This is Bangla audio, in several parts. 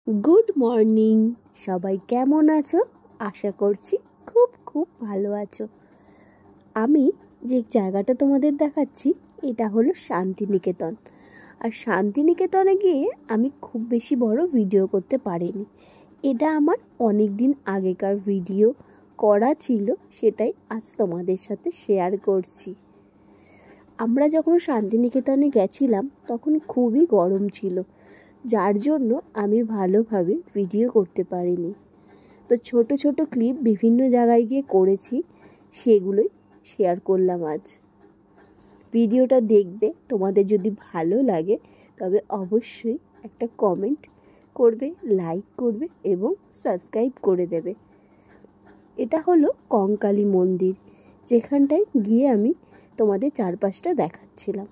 গুড মর্নিং সবাই, কেমন আছো? আশা করছি খুব খুব ভালো আছো। আমি যে জায়গাটা তোমাদের দেখাচ্ছি এটা হলো শান্তিনিকেতন। আর শান্তিনিকেতনে গিয়ে আমি খুব বেশি বড় ভিডিও করতে পারিনি। এটা আমার অনেক দিন আগেকার ভিডিও করা ছিল, সেটাই আজ তোমাদের সাথে শেয়ার করছি। আমরা যখন শান্তিনিকেতনে গেছিলাম তখন খুবই গরম ছিল, যার জন্য আমি ভালোভাবে ভিডিও করতে পারিনি। তো ছোট ছোট ক্লিপ বিভিন্ন জায়গায় গিয়ে করেছি, সেগুলোই শেয়ার করলাম আজ। ভিডিওটা দেখবে, তোমাদের যদি ভালো লাগে তবে অবশ্যই একটা কমেন্ট করবে, লাইক করবে এবং সাবস্ক্রাইব করে দেবে। এটা হলো কঙ্কালী মন্দির, যেখানটায় গিয়ে আমি তোমাদের চারপাশটা দেখাচ্ছিলাম।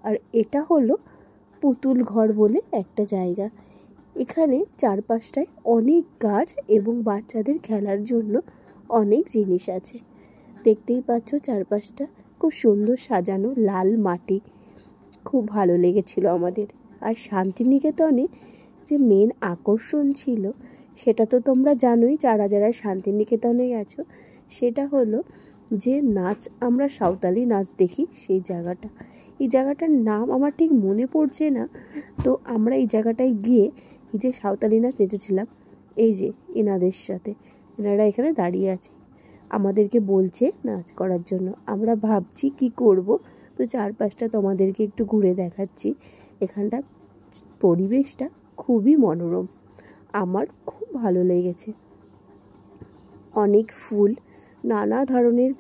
আর এটা হলো পুতুল ঘর বলে একটা জায়গা। এখানে চারপাশটায় অনেক গাছ এবং বাচ্চাদের খেলার জন্য অনেক জিনিস আছে। দেখতেই পাচ্ছ চারপাশটা খুব সুন্দর সাজানো, লাল মাটি, খুব ভালো লেগেছিল আমাদের। আর শান্তিনিকেতনে যে মেন আকর্ষণ ছিল সেটা তো তোমরা জানোই, যারা যারা শান্তিনিকেতনে গেছো, সেটা হলো যে নাচ, আমরা সাঁওতালি নাচ দেখি সেই জায়গাটা। এই জায়গাটার নাম আমার ঠিক মনে পড়ছে না। তো আমরা এই জায়গাটায় গিয়ে এই যে সাঁওতালি নাচ নেচেছিলাম, এই যে এনাদের সাথে, এনারা এখানে দাঁড়িয়ে আছে, আমাদেরকে বলছে নাচ করার জন্য। আমরা ভাবছি কি করব, তো চারপাশটা তোমাদেরকে একটু ঘুরে দেখাচ্ছি। এখানটা পরিবেশটা খুবই মনোরম, আমার খুব ভালো লেগেছে। অনেক ফুল, নানা ধরনের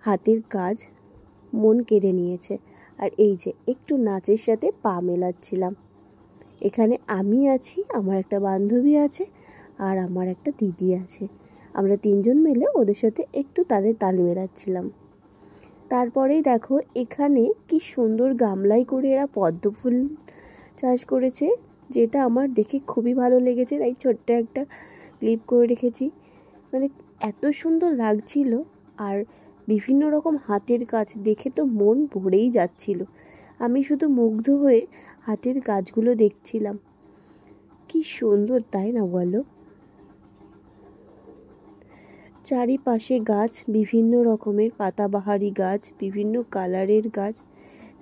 হাতের কাজ মন কেড়ে নিয়েছে। আর এই যে একটু নাচের সাথে পা মেলাচ্ছিলাম। এখানে আমি আছি, আমার একটা বান্ধবী আছে আর আমার একটা দিদি আছে। আমরা তিনজন মিলে ওদের সাথে একটু তাল মেলাচ্ছিলাম। তারপরেই দেখো এখানে কি সুন্দর গামলায় করে এরা পদ্ম ফুল চাষ করেছে, যেটা আমার দেখে খুবই ভালো লেগেছে, তাই ছোট্ট একটা ক্লিপ করে রেখেছি। মানে এত সুন্দর লাগছিল, আর বিভিন্ন রকম হাতের কাজ দেখে তো মন ভরেই যাচ্ছিল। আমি শুধু মুগ্ধ হয়ে হাতের কাজগুলো দেখছিলাম। কি সুন্দর, তাই না বলো? চারিপাশে গাছ, বিভিন্ন রকমের পাতাবাহারি গাছ, বিভিন্ন কালারের গাছ,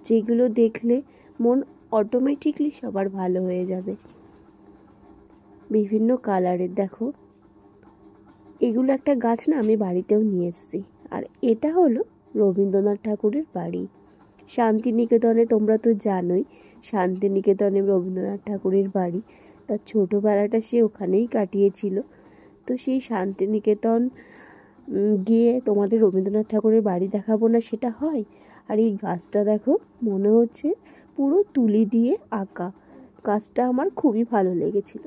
যেগুলো দেখলে মন অটোমেটিকলি সবার ভালো হয়ে যাবে। বিভিন্ন কালারের দেখো, এগুলো একটা গাছ না, আমি বাড়িতেও নিয়ে এসেছি। আর এটা হলো রবীন্দ্রনাথ ঠাকুরের বাড়ি। শান্তিনিকেতনে তোমরা তো জানোই, শান্তিনিকেতনে রবীন্দ্রনাথ ঠাকুরের বাড়ি। তার ছোটোবেলাটা সে ওখানেই কাটিয়েছিল। তো সেই শান্তিনিকেতন গিয়ে তোমাদের রবীন্দ্রনাথ ঠাকুরের বাড়ি দেখাবো না, সেটা হয়? আর এই গাছটা দেখো, মনে হচ্ছে পুরো তুলি দিয়ে আঁকা। গাছটা আমার খুবই ভালো লেগেছিল।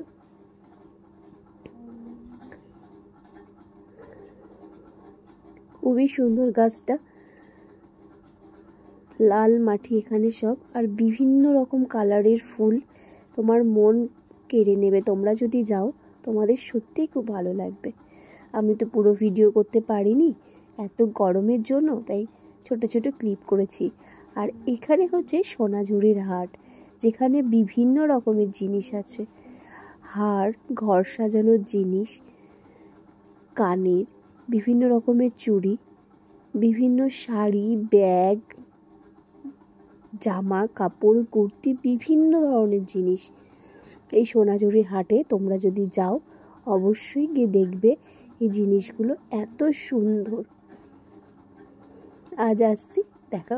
খুবই সুন্দর গাছটা, লাল মাটি এখানে সব, আর বিভিন্ন রকম কালারের ফুল, তোমার মন কেড়ে নেবে। তোমরা যদি যাও তোমাদের সত্যিই খুব ভালো লাগবে। আমি তো পুরো ভিডিও করতে পারিনি এত গরমের জন্য, তাই ছোট ছোট ক্লিপ করেছি। আর এখানে হচ্ছে সোনাঝুরির হাট, যেখানে বিভিন্ন রকমের জিনিস আছে। হার, ঘর সাজানোর জিনিস, কানের, বিভিন্ন রকমের চুড়ি, বিভিন্ন শাড়ি, ব্যাগ, জামা কাপড়, কুর্তি, বিভিন্ন ধরনের জিনিস। এই সোনাঝুরির হাটে তোমরা যদি যাও অবশ্যই গিয়ে দেখবে এই জিনিসগুলো এত সুন্দর। আজ আসছি, দেখা।